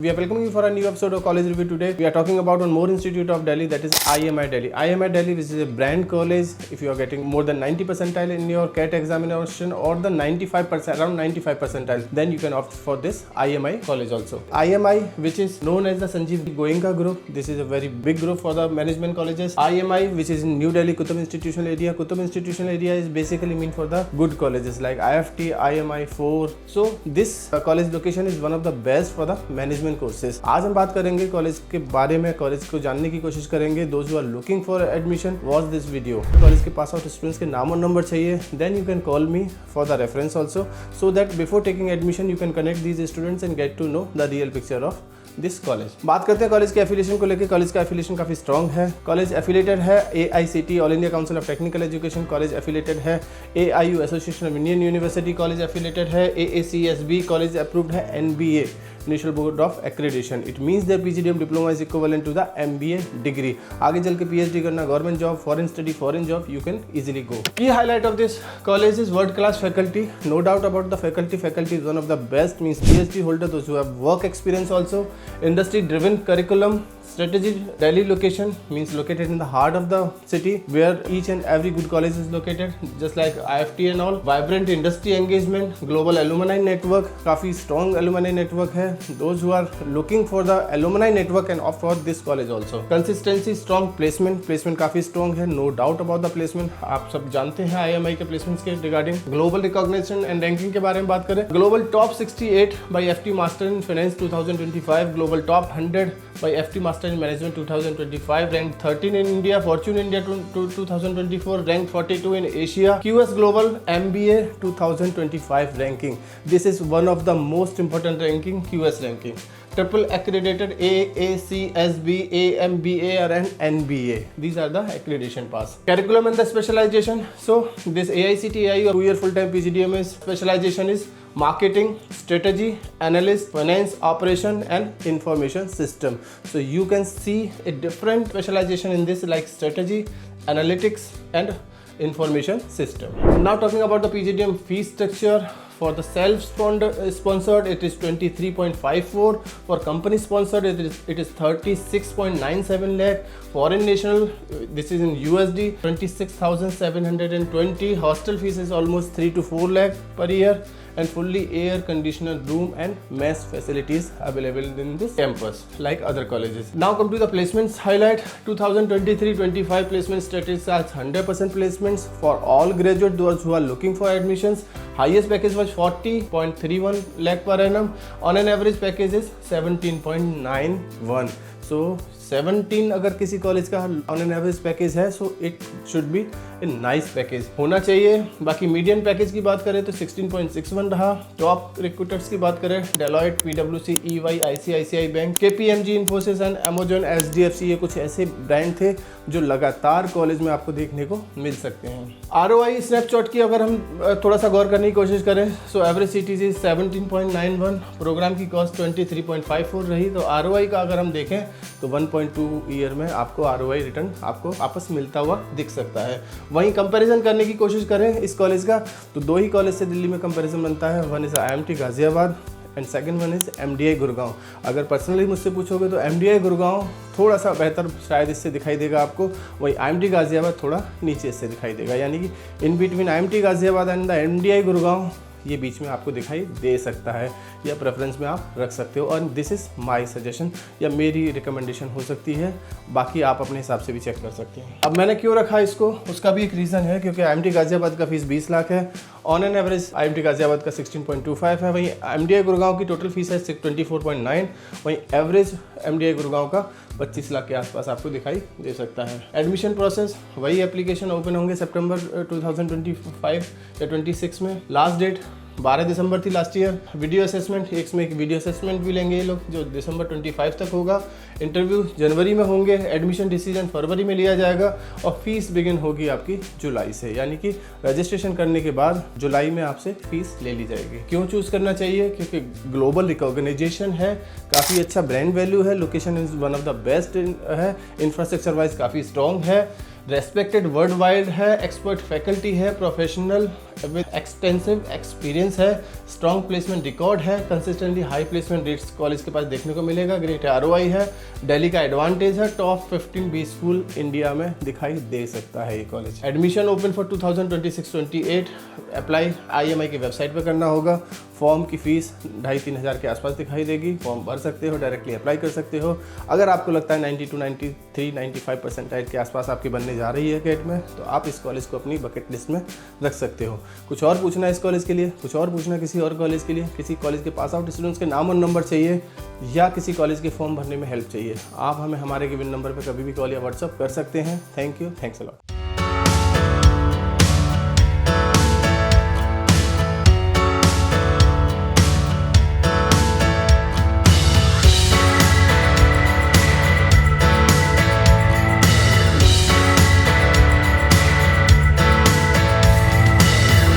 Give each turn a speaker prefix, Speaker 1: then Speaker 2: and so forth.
Speaker 1: We are welcoming you for a new episode of College Review today. We are talking about one more institute of Delhi, that is IMI Delhi. IMI Delhi, which is a brand college. If you are getting more than 90 percentile in your CAT examination or the 95%, around 95 percentile, then you can opt for this IMI college also. IMI, which is known as the Sanjeev Goenka group. This is a very big group for the management colleges. IMI, which is in New Delhi, Qutub Institutional Area. Qutub Institutional Area is basically meant for the good colleges like IFT, IMI 4. So this college location is one of the best for the management courses. आज हम बात करेंगे college के बारे में, college को जानने की कोशिश करेंगे। Those who are looking for admission watch this video. College के पास आउट स्टूडेंट्स के नाम और नंबर चाहिए, then you can call me for the reference also, so that before taking admission you can connect these students and get to know the real picture of this college. बात करते हैं college के affiliation को लेकर। College का affiliation काफी strong है। College affiliated है AICTE, All India Council of Technical Education. College affiliated है AIU, Association of Indian University. College affiliated है AACSB। कॉलेज अप्रूव्ड है NBA, National Board of Accreditation. It means that PGDM diploma is equivalent to the MBA degree. आगे चल के PhD करना, government job, foreign study, foreign job, you can easily go. Key highlight of this college is world class faculty, no doubt about the faculty. Faculty is one of the best, means PhD holder, those who have work experience also. Industry driven curriculum. Strategy, Delhi location means located in the heart of the city where each and every good college is located, just like IFT and all. Vibrant industry engagement, global alumni network, काफी strong alumni network है। Those who are looking for the alumni network and opt for this college also. Consistency, strong placement काफी strong है, no doubt about the placement। आप सब जानते हैं IMI के placements के regarding। Global recognition and ranking के बारे में बात करें, Global Top 68 by FT Master in Finance 2025, Global Top 100 by FT Master in Management 2025, ranked 13 in India, Fortune India 2024, ranked 42 in Asia, QS Global MBA 2025 ranking. This is one of the most important ranking, QS ranking. Triple accredited AACSB, AMBA and NBA. These are the accreditation pass. Curriculum and the specialization. So this AICTE AIU 2-year full-time PGDM is specialization is marketing, strategy, analyst, finance, operation and information system. So you can see a different specialization in this, like strategy, analytics and information system. Now talking about the PGDM fee structure. For the self-sponsored, it is 23.54. For company sponsored, it is 36.97 lakh. Foreign national, this is in USD, 26,720. Hostel fees is almost 3 to 4 lakh per year. And fully air conditioned room and mess facilities available in this campus like other colleges. Now come to the placements highlight. 2023-25 placement status as 100% placements for all graduate, those who are looking for admissions. Highest package was 40.31 lakh per annum. On an average package is 17.91. So 17 अगर किसी college का on an average package है, so it should be a nice package होना चाहिए। बाकी median package की बात करें तो 16.61 रहा। टॉप रिक्रूटर्स की बात करें, Deloitte, PwC, EY, ICICI bank, KPMG, Infosys and Amazon, SDFC, ये कुछ ऐसे ब्रांड थे जो लगातार कॉलेज में आपको देखने को मिल सकते हैं। ROI स्नैपशॉट की अगर हम थोड़ा सा गौर करने की कोशिश करें, सो एवरेज सीटीज 17.91, प्रोग्राम की कॉस्ट 23.54 रही। तो ROI का अगर हम देखें तो 1.2 ईयर में आपको ROI रिटर्न आपको वापस मिलता हुआ दिख सकता है। वहीं कंपैरिजन करने की कोशिश करें इस कॉलेज का, तो दो ही कॉलेज से दिल्ली में कंपैरिजन बनता है। One is IMT Ghaziabad and second one is MDI Gurgaon. अगर पर्सनली मुझसे पूछोगे तो MDI गुड़गांव थोड़ा सा बेहतर शायद इससे दिखाई देगा आपको, वहीं IMT गाजियाबाद थोड़ा नीचे इससे दिखाई देगा। यानी कि in between IMT Ghaziabad and the MDI Gurgaon, ये बीच में आपको दिखाई दे सकता है, या प्रेफरेंस में आप रख सकते हो। और दिस इज़ माय सजेशन या मेरी रिकमेंडेशन हो सकती है, बाकी आप अपने हिसाब से भी चेक कर सकते हैं। अब मैंने क्यों रखा इसको, उसका भी एक रीज़न है, क्योंकि IMT गाजियाबाद का फीस 20 लाख है। On an average IMT Ghaziabad का 16.25 है। वहीं MDI गुड़गांव की टोटल फीस है 24.9, वहीं एवरेज MDI गुड़गांव का 25 लाख के आसपास आपको दिखाई दे सकता है। एडमिशन प्रोसेस वही, एप्लीकेशन ओपन होंगे सितंबर 2025 या 26 में। लास्ट डेट 12 दिसंबर थी लास्ट ईयर। वीडियो असेसमेंट, इसमें एक वीडियो असेसमेंट भी लेंगे ये लोग, जो दिसंबर 25 तक होगा। इंटरव्यू जनवरी में होंगे, एडमिशन डिसीजन फरवरी में लिया जाएगा और फीस बिगिन होगी आपकी जुलाई से, यानी कि रजिस्ट्रेशन करने के बाद जुलाई में आपसे फीस ले ली जाएगी। क्यों चूज़ करना चाहिए, क्योंकि ग्लोबल रिकॉग्नाइजेशन है, काफ़ी अच्छा ब्रांड वैल्यू है, location is one of the best है, इंफ्रास्ट्रक्चर वाइज काफ़ी स्ट्रॉन्ग है, रेस्पेक्टेड वर्ल्ड वाइड है, एक्सपर्ट फैकल्टी है, प्रोफेशनल विद एक्सटेंसिव एक्सपीरियंस है, स्ट्रॉन्ग प्लेसमेंट रिकॉर्ड है, consistently high placement rates college के पास देखने को मिलेगा, ग्रेट ROI है, दिल्ली का एडवांटेज है, टॉप 15 बी स्कूल इंडिया में दिखाई दे सकता है ये college. Admission open for 2026-28। Apply IMI की वेबसाइट पर करना होगा। फॉर्म की फ़ीस 2,500-3 हज़ार के आसपास दिखाई देगी। फॉर्म भर सकते हो, डायरेक्टली अप्लाई कर सकते हो। अगर आपको लगता है 90 to 93, 95 परसेंटाइल के आसपास आपकी बनने जा रही है कैट में, तो आप इस कॉलेज को अपनी बकेट लिस्ट में रख सकते हो। कुछ और पूछना है इस कॉलेज के लिए, कुछ और पूछना किसी और कॉलेज के लिए, किसी कॉलेज के पास आउट स्टूडेंट्स के नाम और नंबर चाहिए, या किसी कॉलेज के फॉर्म भरने में हेल्प चाहिए, आप हमें हमारे गिवन नंबर पर कभी भी कॉल या व्हाट्सअप कर सकते हैं। Thank you, thanks a lot.